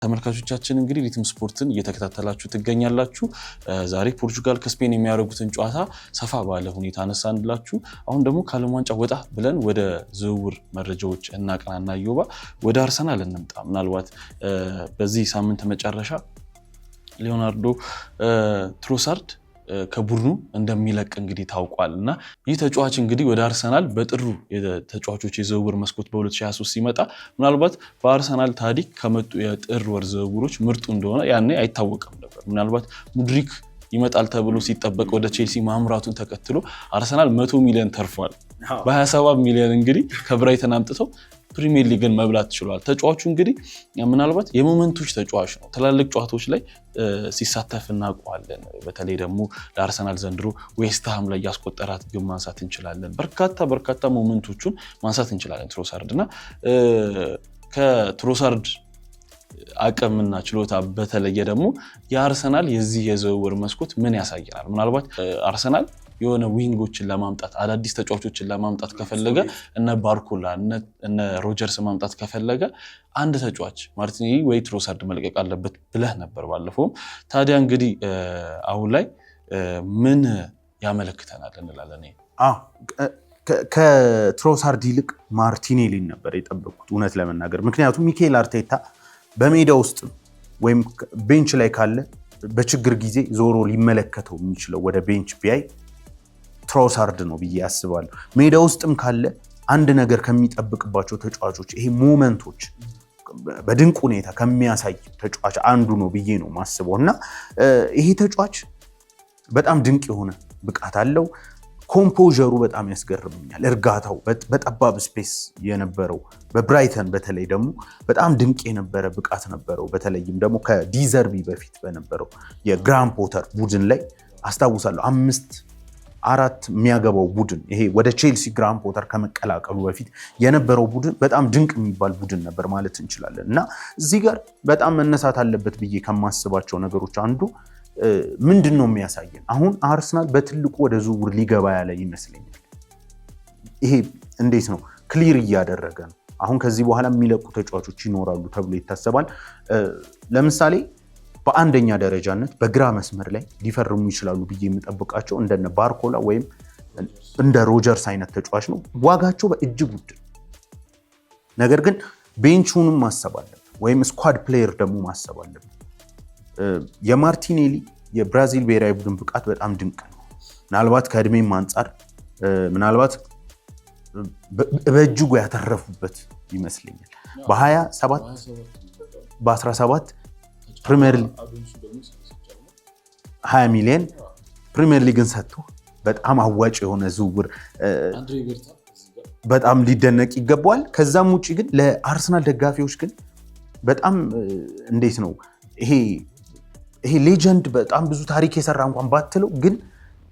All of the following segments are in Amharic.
ተመልካቾቻችን እንግዲህ ሪትም ስፖርትን እየተከታተላችሁ ትገኛላችሁ። ዛሬ ፖርቹጋል ከስፔን የሚያደርጉትን ጨዋታ ሰፋ ባለ ሁኔታ አነሳንላችሁ። አሁን ደግሞ ከዓለም ዋንጫ ወጣ ብለን ወደ ዝውውር መረጃዎች እናቀናና ዮባ ወደ አርሰናል እንምጣ። ምናልባት በዚህ ሳምንት መጨረሻ ሊዮናርዶ ትሮሳርድ ከቡድኑ እንደሚለቅ እንግዲህ ታውቋልና ይህ ተጫዋች እንግዲህ ወደ አርሰናል በጥሩ የተጫዋቾች የዝውውር መስኮት በ2023 ሲመጣ ምናልባት በአርሰናል ታሪክ ከመጡ የጥር ወር ዝውውሮች ምርጡ እንደሆነ ያኔ አይታወቅም ነበር። ምናልባት ሙድሪክ ይመጣል ተብሎ ሲጠበቅ ወደ ቼልሲ ማምራቱን ተከትሎ አርሰናል 100 ሚሊዮን ተርፏል። በ27 ሚሊዮን እንግዲህ ከብራይተን አምጥተው ፕሪሚየር ሊግን መብላት ችሏል። ተጫዋቹ እንግዲህ ምናልባት የሞመንቶች ተጫዋች ነው። ትላልቅ ጨዋታዎች ላይ ሲሳተፍ እናውቀዋለን። በተለይ ደግሞ ለአርሰናል ዘንድሮ ዌስትሃም ላይ ያስቆጠራት ግብ ማንሳት እንችላለን። በርካታ ሞመንቶቹን ማንሳት እንችላለን ትሮሳርድ እና ከትሮሳርድ አቅምና ችሎታ በተለየ ደግሞ የአርሰናል የዚህ የዝውውር መስኮት ምን ያሳየናል? ምናልባት አርሰናል የሆነ ዊንጎችን ለማምጣት አዳዲስ ተጫዋቾችን ለማምጣት ከፈለገ እነ ባርኮላ እነ ሮጀርስ ማምጣት ከፈለገ አንድ ተጫዋች ማርቲኔሊ ወይ ትሮሳርድ መልቀቅ አለበት ብለህ ነበር ባለፈውም። ታዲያ እንግዲህ አሁን ላይ ምን ያመለክተናል እንላለን? ከትሮሳርድ ይልቅ ማርቲኔሊን ነበር የጠበቁት እውነት ለመናገር። ምክንያቱም ሚኬል አርቴታ በሜዳ ውስጥ ወይም ቤንች ላይ ካለ በችግር ጊዜ ዞሮ ሊመለከተው የሚችለው ወደ ቤንች ቢያይ ትሮሳርድ ነው ብዬ አስባለሁ። ሜዳ ውስጥም ካለ አንድ ነገር ከሚጠብቅባቸው ተጫዋቾች ይሄ ሞመንቶች በድንቅ ሁኔታ ከሚያሳይ ተጫዋች አንዱ ነው ብዬ ነው ማስበው እና ይሄ ተጫዋች በጣም ድንቅ የሆነ ብቃት አለው። ኮምፖዠሩ በጣም ያስገርመኛል። እርጋታው በጠባብ ስፔስ የነበረው በብራይተን በተለይ ደግሞ በጣም ድንቅ የነበረ ብቃት ነበረው። በተለይም ደግሞ ከዲዘርቢ በፊት በነበረው የግራም ፖተር ቡድን ላይ አስታውሳለሁ 5-4 የሚያገባው ቡድን ይሄ ወደ ቼልሲ ግራም ፖተር ከመቀላቀሉ በፊት የነበረው ቡድን በጣም ድንቅ የሚባል ቡድን ነበር ማለት እንችላለን እና እዚህ ጋር በጣም መነሳት አለበት ብዬ ከማስባቸው ነገሮች አንዱ ምንድን ነው የሚያሳየን? አሁን አርሰናል በትልቁ ወደ ዝውውር ሊገባ ያለ ይመስለኛል። ይሄ እንዴት ነው ክሊር እያደረገ ነው። አሁን ከዚህ በኋላ የሚለቁ ተጫዋቾች ይኖራሉ ተብሎ ይታሰባል። ለምሳሌ በአንደኛ ደረጃነት በግራ መስመር ላይ ሊፈርሙ ይችላሉ ብዬ የምጠብቃቸው እንደነ ባርኮላ ወይም እንደ ሮጀርስ አይነት ተጫዋች ነው። ዋጋቸው በእጅግ ውድ፣ ነገር ግን ቤንቹንም ማሰብ አለብን ወይም ስኳድ ፕሌየር ደግሞ ማሰብ አለብን። የማርቲኔሊ የብራዚል ብሔራዊ ቡድን ብቃት በጣም ድንቅ ነው። ምናልባት ከእድሜም አንጻር ምናልባት በእጅጉ ያተረፉበት ይመስለኛል። በ17 ፕሪሚየር ሊግ 20 ሚሊዮን ፕሪሚየር ሊግን ሰጥቶ በጣም አዋጭ የሆነ ዝውውር በጣም ሊደነቅ ይገባዋል። ከዛም ውጪ ግን ለአርሰናል ደጋፊዎች ግን በጣም እንዴት ነው ይሄ ሌጀንድ በጣም ብዙ ታሪክ የሰራ እንኳን ባትለው ግን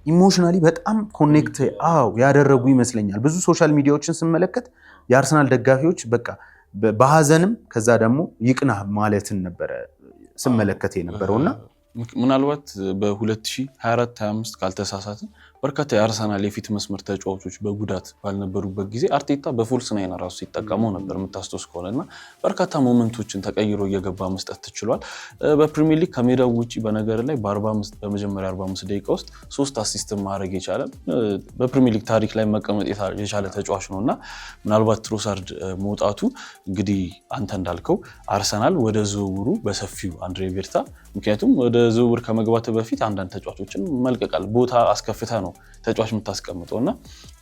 ኢሞሽናሊ በጣም ኮኔክት ያደረጉ ይመስለኛል። ብዙ ሶሻል ሚዲያዎችን ስመለከት የአርሰናል ደጋፊዎች በቃ በሀዘንም ከዛ ደግሞ ይቅና ማለትን ነበረ ስመለከት የነበረውና ምናልባት በ2024-25 ካልተሳሳትን በርካታ የአርሰናል የፊት መስመር ተጫዋቾች በጉዳት ባልነበሩበት ጊዜ አርቴታ በፎልስ ናይን ራሱ ሲጠቀመው ነበር የምታስታውስ ከሆነና በርካታ ሞመንቶችን ተቀይሮ እየገባ መስጠት ትችሏል። በፕሪሚየር ሊግ ከሜዳው ውጪ በነገር ላይ በመጀመሪያ 45 ደቂቃ ውስጥ 3 አሲስት ማድረግ የቻለ በፕሪሚየር ሊግ ታሪክ ላይ መቀመጥ የቻለ ተጫዋች ነውና ምናልባት ትሮሳርድ መውጣቱ እንግዲህ አንተ እንዳልከው አርሰናል ወደ ዝውውሩ በሰፊው አንድሬ ቤርታ ምክንያቱም ወደ ዝውውር ከመግባት በፊት አንዳንድ ተጫዋቾችን መልቀቃል ቦታ አስከፍታ ነው ተጫዋች የምታስቀምጠውና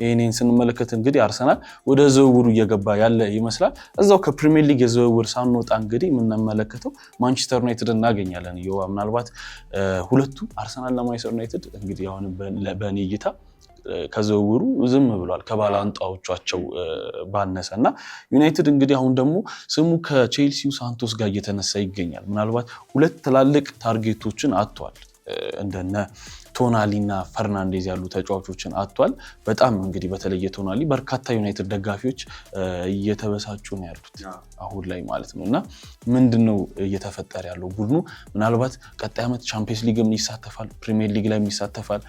ይሄንን ስንመለከት እንግዲህ አርሰናል ወደ ዝውውሩ እየገባ ያለ ይመስላል። እዛው ከፕሪሚየር ሊግ የዝውውር ሳንወጣ እንግዲህ የምንመለከተው ማንቸስተር ዩናይትድ እናገኛለን። ይኸው ምናልባት ሁለቱ አርሰናልና ማንቸስተር ዩናይትድ እንግዲህ አሁን በኔ እይታ ከዝውውሩ ዝም ብሏል ከባላንጣዎቻቸው ባነሰና ዩናይትድ እንግዲህ አሁን ደግሞ ስሙ ከቼልሲው ሳንቶስ ጋር እየተነሳ ይገኛል። ምናልባት ሁለት ትላልቅ ታርጌቶችን አጥቷል። እንደነ ቶናሊና ፈርናንዴዝ ያሉ ተጫዋቾችን አጥቷል። በጣም እንግዲህ በተለየ ቶናሊ በርካታ ዩናይትድ ደጋፊዎች እየተበሳጩ ነው ያሉት አሁን ላይ ማለት ነውና ምንድነው እየተፈጠረ ያለው? ቡድኑ ምናልባት ቀጣይ ዓመት ቻምፒየንስ ሊግም ይሳተፋል፣ ፕሪሚየር ሊግ ላይ ይሳተፋል።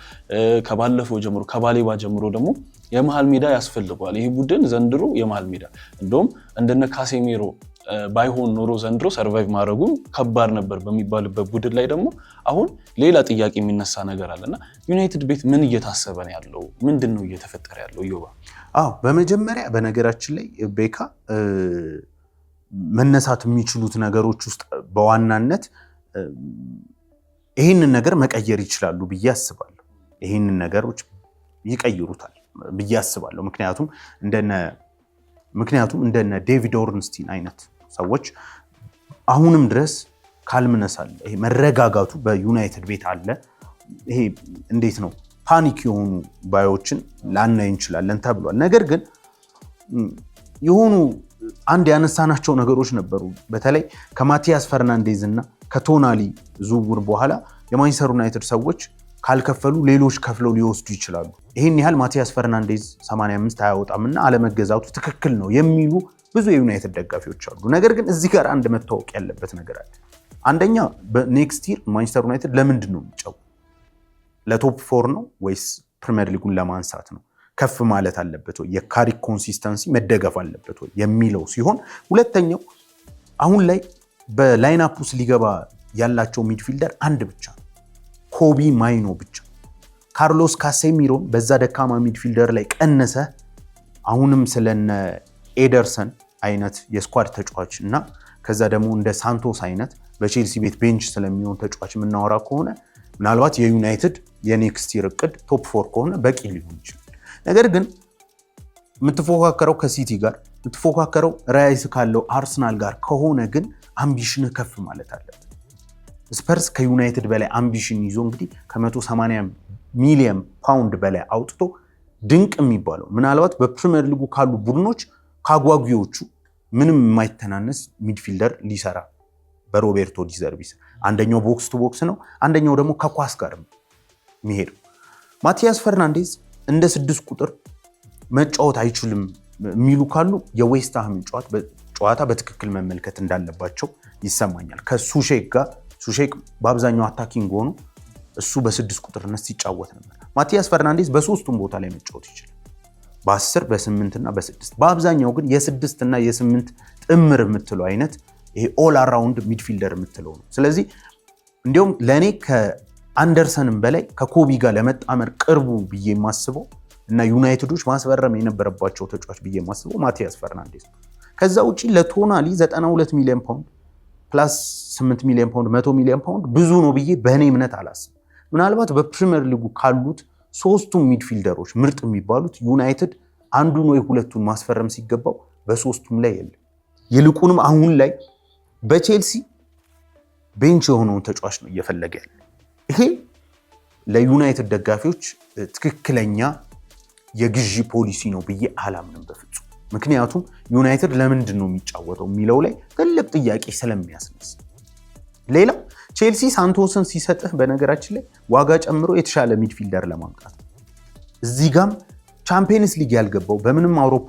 ከባለፈው ጀምሮ ከባሌባ ጀምሮ ደግሞ የመሃል ሜዳ ያስፈልገዋል። ይሄ ቡድን ዘንድሮ የመሃል ሜዳ እንደውም እንደነ ካሴሜሮ ባይሆን ኖሮ ዘንድሮ ሰርቫይቭ ማድረጉ ከባድ ነበር በሚባልበት ቡድን ላይ ደግሞ አሁን ሌላ ጥያቄ የሚነሳ ነገር አለና ዩናይትድ ቤት ምን እየታሰበ ነው ያለው? ምንድነው እየተፈጠረ ያለው? ዮባ በመጀመሪያ በነገራችን ላይ ቤካ መነሳት የሚችሉት ነገሮች ውስጥ በዋናነት ይህንን ነገር መቀየር ይችላሉ ብዬ አስባለሁ። ይህንን ነገሮች ይቀይሩታል ብዬ አስባለሁ። ምክንያቱም እንደነ ዴቪድ ኦርንስቲን አይነት ሰዎች አሁንም ድረስ ካልምነስ አለ። ይሄ መረጋጋቱ በዩናይትድ ቤት አለ። ይሄ እንዴት ነው ፓኒክ የሆኑ ባዮችን ላናይ እንችላለን ተብሏል። ነገር ግን የሆኑ አንድ ያነሳናቸው ነገሮች ነበሩ። በተለይ ከማቲያስ ፈርናንዴዝ እና ከቶናሊ ዝውውር በኋላ የማንቸስተር ዩናይትድ ሰዎች ካልከፈሉ ሌሎች ከፍለው ሊወስዱ ይችላሉ። ይህን ያህል ማቲያስ ፈርናንዴዝ 85 አያወጣምና አለመገዛቱ ትክክል ነው የሚሉ ብዙ የዩናይትድ ደጋፊዎች አሉ። ነገር ግን እዚህ ጋር አንድ መታወቅ ያለበት ነገር አለ። አንደኛ በኔክስት ይር ማንቸስተር ዩናይትድ ለምንድን ነው የሚጫወተው? ለቶፕ 4 ነው ወይስ ፕሪሚየር ሊጉን ለማንሳት ነው? ከፍ ማለት አለበት ወይ? የካሪክ ኮንሲስተንሲ መደገፍ አለበት ወይ የሚለው ሲሆን፣ ሁለተኛው አሁን ላይ በላይናፕ ውስጥ ሊገባ ያላቸው ሚድፊልደር አንድ ብቻ ነው፣ ኮቢ ማይኖ ብቻ። ካርሎስ ካሴሚሮን በዛ ደካማ ሚድፊልደር ላይ ቀነሰ። አሁንም ስለነ ኤደርሰን አይነት የስኳድ ተጫዋች እና ከዛ ደግሞ እንደ ሳንቶስ አይነት በቼልሲ ቤት ቤንች ስለሚሆን ተጫዋች የምናወራ ከሆነ ምናልባት የዩናይትድ የኔክስት ይር እቅድ ቶፕ 4 ከሆነ በቂ ሊሆን ይችላል። ነገር ግን የምትፎካከረው ከሲቲ ጋር የምትፎካከረው ራይስ ካለው አርሰናል ጋር ከሆነ ግን አምቢሽንህ ከፍ ማለት አለበት። ስፐርስ ከዩናይትድ በላይ አምቢሽን ይዞ እንግዲህ ከ180 ሚሊዮን ፓውንድ በላይ አውጥቶ ድንቅ የሚባለው ምናልባት በፕሪሚየር ሊጉ ካሉ ቡድኖች ከአጓጊዎቹ ምንም የማይተናነስ ሚድፊልደር ሊሰራ በሮቤርቶ ዲዘርቢ። አንደኛው ቦክስ ቱ ቦክስ ነው፣ አንደኛው ደግሞ ከኳስ ጋር የሚሄደው። ማቲያስ ፈርናንዴዝ እንደ 6 ቁጥር መጫወት አይችልም የሚሉ ካሉ የዌስትሃምን ጨዋታ በትክክል መመልከት እንዳለባቸው ይሰማኛል። ከሱሼክ ጋር ሱሼክ በአብዛኛው አታኪንግ ሆኖ እሱ በ6 ቁጥርነት ሲጫወት ነበር። ማቲያስ ፈርናንዴዝ በሶስቱም ቦታ ላይ መጫወት ይችላል፣ በ10 በ8 እና በ6። በአብዛኛው ግን የ6 እና የ8 ጥምር የምትለው አይነት ይሄ ኦል አራውንድ ሚድፊልደር የምትለው ነው። ስለዚህ እንዲሁም ለእኔ ከአንደርሰንም በላይ ከኮቢ ጋር ለመጣመር ቅርቡ ብዬ የማስበው እና ዩናይትዶች ማስፈረም የነበረባቸው ተጫዋች ብዬ የማስበው ማቲያስ ፈርናንዴዝ ነው። ከዛ ውጪ ለቶናሊ 92 ሚሊዮን ፓውንድ ፕላስ 8 ሚሊዮን ፓውንድ 100 ሚሊዮን ፓውንድ ብዙ ነው ብዬ በእኔ እምነት አላስብም። ምናልባት በፕሪሚየር ሊጉ ካሉት ሶስቱም ሚድፊልደሮች ምርጥ የሚባሉት ዩናይትድ አንዱን ወይ ሁለቱን ማስፈረም ሲገባው በሶስቱም ላይ የለም። ይልቁንም አሁን ላይ በቼልሲ ቤንች የሆነውን ተጫዋች ነው እየፈለገ ያለ። ይሄ ለዩናይትድ ደጋፊዎች ትክክለኛ የግዢ ፖሊሲ ነው ብዬ አላምንም በፍጹም። ምክንያቱም ዩናይትድ ለምንድን ነው የሚጫወተው የሚለው ላይ ትልቅ ጥያቄ ስለሚያስነሳ። ሌላው ቼልሲ ሳንቶስን ሲሰጥህ በነገራችን ላይ ዋጋ ጨምሮ የተሻለ ሚድፊልደር ለማምጣት እዚህ ጋም ቻምፒየንስ ሊግ ያልገባው በምንም አውሮፓ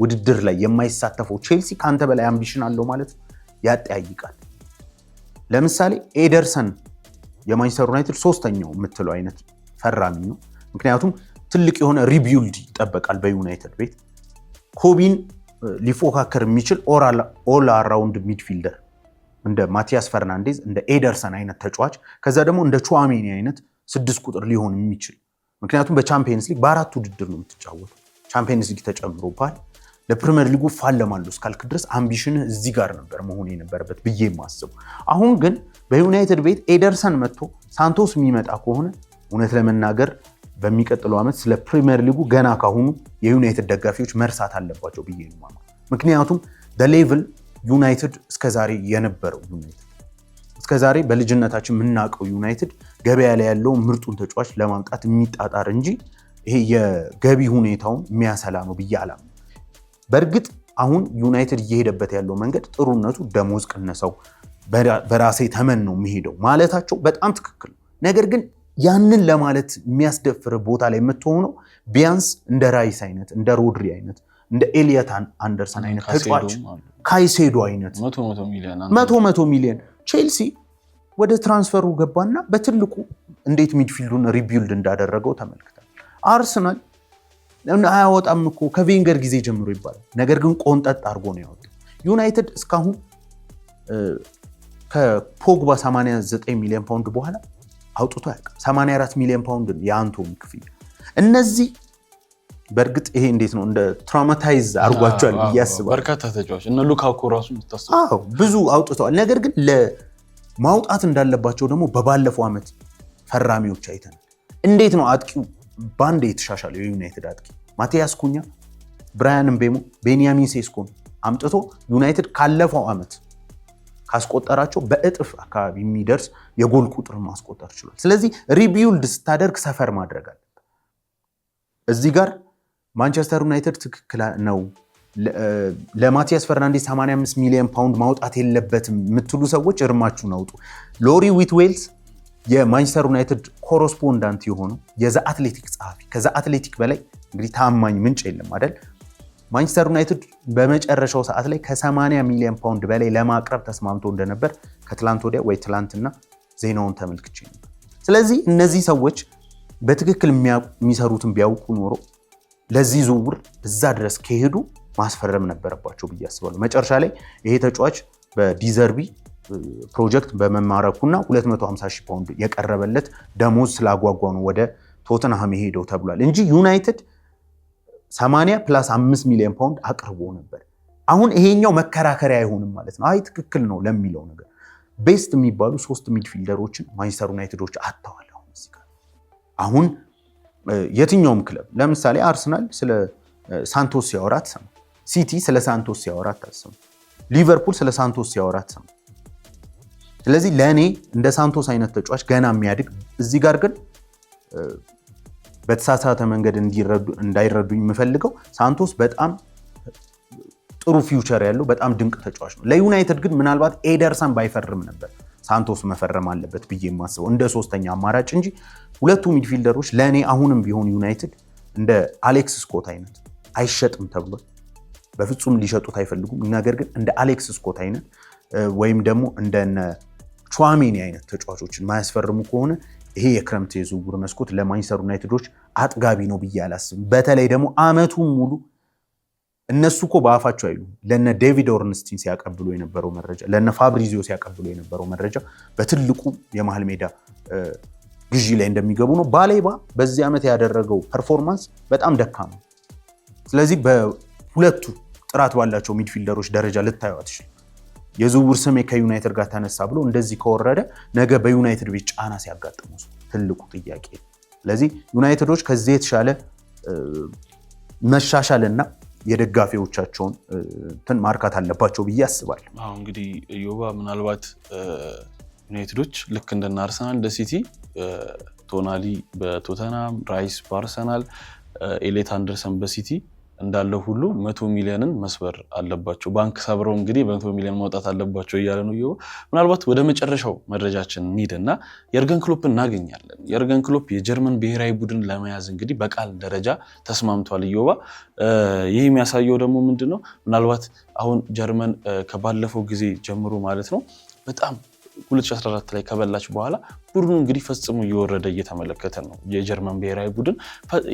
ውድድር ላይ የማይሳተፈው ቼልሲ ከአንተ በላይ አምቢሽን አለው ማለት ያጠያይቃል። ለምሳሌ ኤደርሰን የማንቸስተር ዩናይትድ ሶስተኛው የምትለው አይነት ፈራሚ ነው። ምክንያቱም ትልቅ የሆነ ሪቢውልድ ይጠበቃል በዩናይትድ ቤት። ኮቢን ሊፎካከር የሚችል ኦል አራውንድ ሚድፊልደር እንደ ማቲያስ ፈርናንዴዝ እንደ ኤደርሰን አይነት ተጫዋች፣ ከዛ ደግሞ እንደ ቹዋሜኒ አይነት 6 ቁጥር ሊሆን የሚችል ምክንያቱም በቻምፒየንስ ሊግ በ4 ውድድር ነው የምትጫወተው። ቻምፒየንስ ሊግ ተጨምሮባል። ለፕሪሚየር ሊጉ ፋለማሉ እስካልክ ድረስ አምቢሽን እዚህ ጋር ነበር መሆን የነበረበት ብዬ የማስበው። አሁን ግን በዩናይትድ ቤት ኤደርሰን መጥቶ ሳንቶስ የሚመጣ ከሆነ እውነት ለመናገር በሚቀጥለው ዓመት ስለ ፕሪሚየር ሊጉ ገና ካሁኑ የዩናይትድ ደጋፊዎች መርሳት አለባቸው ብዬ ነው። ምክንያቱም ሌቭል ዩናይትድ እስከዛሬ የነበረው ዩናይትድ እስከዛሬ በልጅነታችን የምናውቀው ዩናይትድ ገበያ ላይ ያለው ምርጡን ተጫዋች ለማምጣት የሚጣጣር እንጂ ይሄ የገቢ ሁኔታውን የሚያሰላ ነው ብዬ አላምንም። በእርግጥ አሁን ዩናይትድ እየሄደበት ያለው መንገድ ጥሩነቱ ደሞዝ ቅነሳው በራሴ ተመን ነው የሚሄደው ማለታቸው በጣም ትክክል ነው። ነገር ግን ያንን ለማለት የሚያስደፍር ቦታ ላይ የምትሆነው ቢያንስ እንደ ራይስ አይነት እንደ ሮድሪ አይነት እንደ ኤሊየት አንደርሰን አይነት ተጫዋች ካይሴዶ አይነት 100 ሚሊዮን ቼልሲ ወደ ትራንስፈሩ ገባና በትልቁ እንዴት ሚድፊልዱን ሪቢልድ እንዳደረገው ተመልክተናል። አርሰናል አያወጣም እኮ ከቬንገር ጊዜ ጀምሮ ይባላል። ነገር ግን ቆንጠጥ አድርጎ ነው ያወጣው። ዩናይትድ እስካሁን ከፖግባ 89 ሚሊዮን ፓውንድ በኋላ አውጥቶ ያውቃል። 84 ሚሊዮን ፓውንድ የአንቶኒ ክፍያ። እነዚህ በእርግጥ ይሄ እንዴት ነው እንደ ትራውማታይዝ አድርጓቸዋል እያስባል። በርካታ ተጫዋች እነ ሉካኩ ራሱ ተስተው ብዙ አውጥተዋል። ነገር ግን ለማውጣት እንዳለባቸው ደግሞ በባለፈው ዓመት ፈራሚዎች አይተናል። እንዴት ነው አጥቂው ባንዴ የተሻሻለው? የዩናይትድ አጥቂ ማቲያስ ኩኛ፣ ብራያን ምቤሞ፣ ቤንያሚን ሴስኮን አምጥቶ ዩናይትድ ካለፈው ዓመት ካስቆጠራቸው በእጥፍ አካባቢ የሚደርስ የጎል ቁጥር ማስቆጠር ችሏል። ስለዚህ ሪቢውልድ ስታደርግ ሰፈር ማድረግ አለበት። እዚህ ጋር ማንቸስተር ዩናይትድ ትክክል ነው፣ ለማቲያስ ፈርናንዴዝ 85 ሚሊዮን ፓውንድ ማውጣት የለበትም የምትሉ ሰዎች እርማችሁን አውጡ። ሎሪ ዊትዌልስ የማንቸስተር ዩናይትድ ኮረስፖንዳንት የሆነው የዘ አትሌቲክ ጸሐፊ፣ ከዘ አትሌቲክ በላይ እንግዲህ ታማኝ ምንጭ የለም አይደል? ማንቸስተር ዩናይትድ በመጨረሻው ሰዓት ላይ ከ80 ሚሊዮን ፓውንድ በላይ ለማቅረብ ተስማምቶ እንደነበር ከትላንት ወዲያ ወይ ትላንትና ዜናውን ተመልክቼ ነበር። ስለዚህ እነዚህ ሰዎች በትክክል የሚሰሩትን ቢያውቁ ኖሮ ለዚህ ዝውውር እዛ ድረስ ከሄዱ ማስፈረም ነበረባቸው ብዬ አስባለሁ። መጨረሻ ላይ ይሄ ተጫዋች በዲዘርቢ ፕሮጀክት በመማረኩና 250 ሺህ ፓውንድ የቀረበለት ደሞዝ ስላጓጓ ነው ወደ ቶተንሃም የሄደው ተብሏል እንጂ ዩናይትድ 80 + 5 ሚሊዮን ፓውንድ አቅርቦ ነበር። አሁን ይሄኛው መከራከሪያ አይሆንም ማለት ነው። አይ ትክክል ነው ለሚለው ነገር ቤስት የሚባሉ 3 ሚድፊልደሮችን ማንቸስተር ዩናይትዶች አጥተዋል። አሁን የትኛውም ክለብ ለምሳሌ አርሰናል ስለ ሳንቶስ ሲያወራ አትሰማ፣ ሲቲ ስለ ሳንቶስ ሲያወራ አትሰማ፣ ሊቨርፑል ስለ ሳንቶስ ሲያወራ አትሰማ። ስለዚህ ለእኔ እንደ ሳንቶስ አይነት ተጫዋች ገና የሚያድግ እዚህ ጋር ግን በተሳሳተ መንገድ እንዳይረዱኝ የምፈልገው ሳንቶስ በጣም ጥሩ ፊውቸር ያለው በጣም ድንቅ ተጫዋች ነው። ለዩናይትድ ግን ምናልባት ኤደርሰን ባይፈርም ነበር ሳንቶስ መፈረም አለበት ብዬ የማስበው እንደ ሶስተኛ አማራጭ እንጂ ሁለቱ ሚድፊልደሮች ለእኔ አሁንም ቢሆን ዩናይትድ እንደ አሌክስ ስኮት አይነት አይሸጥም ተብሏል። በፍጹም ሊሸጡት አይፈልጉም። ነገር ግን እንደ አሌክስ ስኮት አይነት ወይም ደግሞ እንደነ ቹዋሜኒ አይነት ተጫዋቾችን ማያስፈርሙ ከሆነ ይሄ የክረምት የዝውውር መስኮት ለማንቸስተር ዩናይትዶች አጥጋቢ ነው ብዬ አላስብም። በተለይ ደግሞ አመቱን ሙሉ እነሱ እኮ በአፋቸው አይሉ ለነ ዴቪድ ኦርንስቲን ሲያቀብሉ የነበረው መረጃ፣ ለነ ፋብሪዚዮ ሲያቀብሉ የነበረው መረጃ በትልቁ የመሃል ሜዳ ግዢ ላይ እንደሚገቡ ነው። ባሌባ በዚህ ዓመት ያደረገው ፐርፎርማንስ በጣም ደካማ። ስለዚህ በሁለቱ ጥራት ባላቸው ሚድፊልደሮች ደረጃ ልታዩ አትችልም። የዝውውር ስሜ ከዩናይትድ ጋር ተነሳ ብሎ እንደዚህ ከወረደ ነገ በዩናይትድ ቤት ጫና ሲያጋጥሙ ትልቁ ጥያቄ። ስለዚህ ዩናይትዶች ከዚህ የተሻለ መሻሻልና የደጋፊዎቻቸውን እንትን ማርካት አለባቸው ብዬ አስባለሁ። እንግዲህ ዮባ ምናልባት ዩናይትዶች ልክ እንደና አርሰናል እንደ ሲቲ ቶናሊ በቶተናም ራይስ በአርሰናል ኤሌት አንደርሰን በሲቲ እንዳለው ሁሉ 100 ሚሊዮንን መስበር አለባቸው። ባንክ ሰብረው እንግዲህ በ100 ሚሊዮን ማውጣት አለባቸው እያለ ነው ዮባ። ምናልባት ወደ መጨረሻው መረጃችን እንሂድና የርገን ክሎፕ እናገኛለን። የርገን ክሎፕ የጀርመን ብሔራዊ ቡድን ለመያዝ እንግዲህ በቃል ደረጃ ተስማምቷል ዮባ። ይህ የሚያሳየው ደግሞ ምንድነው? ምናልባት አሁን ጀርመን ከባለፈው ጊዜ ጀምሮ ማለት ነው በጣም 2014 ላይ ከበላች በኋላ ቡድኑ እንግዲህ ፈጽሞ እየወረደ እየተመለከተ ነው። የጀርመን ብሔራዊ ቡድን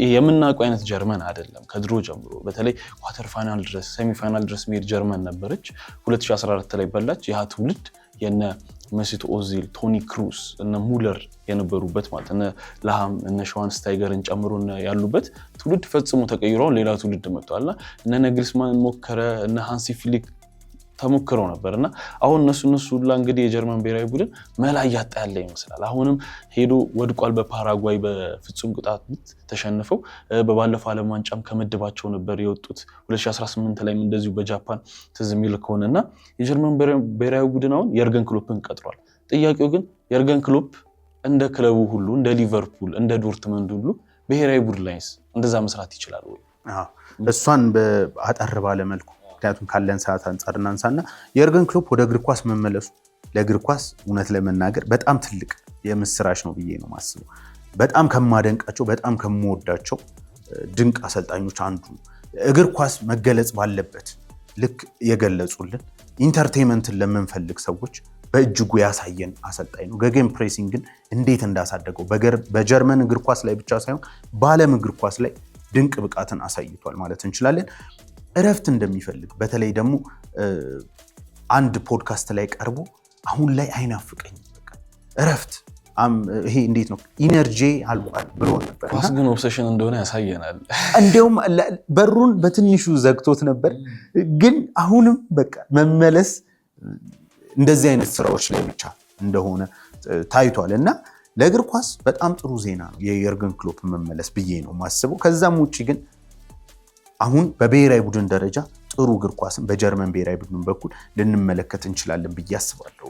የምናውቀው አይነት ጀርመን አይደለም። ከድሮ ጀምሮ በተለይ ኳተር ፋይናል ድረስ ሴሚ ፋይናል ድረስ መሄድ ጀርመን ነበረች። 2014 ላይ በላች። ያ ትውልድ የነ መስት ኦዚል፣ ቶኒ ክሩስ፣ እነ ሙለር የነበሩበት ማለት እነ ላሃም እነ ሸዋንስታይገርን ጨምሮ ያሉበት ትውልድ ፈጽሞ ተቀይሯል። ሌላ ትውልድ መጥቷልና እነ ነግልስማን ሞከረ፣ እነ ሃንሲ ፍሊክ ተሞክረው ነበርና አሁን እነሱ ሁላ እንግዲህ የጀርመን ብሔራዊ ቡድን መላ ያጣ ያለ ይመስላል። አሁንም ሄዶ ወድቋል። በፓራጓይ በፍጹም ቅጣት ምት ተሸንፈው በባለፈው ዓለም ዋንጫም ከምድባቸው ነበር የወጡት። 2018 ላይም እንደዚሁ በጃፓን ትዝ የሚል ከሆነና የጀርመን ብሔራዊ ቡድን አሁን የርገን ክሎፕን ቀጥሯል። ጥያቄው ግን የርገን ክሎፕ እንደ ክለቡ ሁሉ እንደ ሊቨርፑል እንደ ዶርትመንድ ሁሉ ብሔራዊ ቡድን ላይስ እንደዛ መስራት ይችላል ወይ? እሷን በአጠር ባለ መልኩ ምክንያቱም ካለን ሰዓት አንጻር እናንሳና የርገን ክሎፕ ወደ እግር ኳስ መመለሱ ለእግር ኳስ እውነት ለመናገር በጣም ትልቅ የምስራች ነው ብዬ ነው ማስበው። በጣም ከማደንቃቸው በጣም ከምወዳቸው ድንቅ አሰልጣኞች አንዱ ነው። እግር ኳስ መገለጽ ባለበት ልክ የገለጹልን ኢንተርቴይንመንትን ለምንፈልግ ሰዎች በእጅጉ ያሳየን አሰልጣኝ ነው። ገጌም ፕሬሲንግን እንዴት እንዳሳደገው በጀርመን እግር ኳስ ላይ ብቻ ሳይሆን በዓለም እግር ኳስ ላይ ድንቅ ብቃትን አሳይቷል ማለት እንችላለን። እረፍት እንደሚፈልግ በተለይ ደግሞ አንድ ፖድካስት ላይ ቀርቦ አሁን ላይ አይናፍቀኝም በቃ እረፍት ይሄ እንዴት ነው ኢነርጂ አልቋል ብሎ ነበር። ኳስ ግን ኦብሴሽን እንደሆነ ያሳየናል። እንደውም በሩን በትንሹ ዘግቶት ነበር፣ ግን አሁንም በቃ መመለስ እንደዚህ አይነት ስራዎች ላይ ብቻ እንደሆነ ታይቷል እና ለእግር ኳስ በጣም ጥሩ ዜና ነው የየርገን ክሎፕ መመለስ ብዬ ነው ማስበው። ከዛም ውጪ ግን አሁን በብሔራዊ ቡድን ደረጃ ጥሩ እግር ኳስን በጀርመን ብሔራዊ ቡድን በኩል ልንመለከት እንችላለን ብዬ አስባለሁ።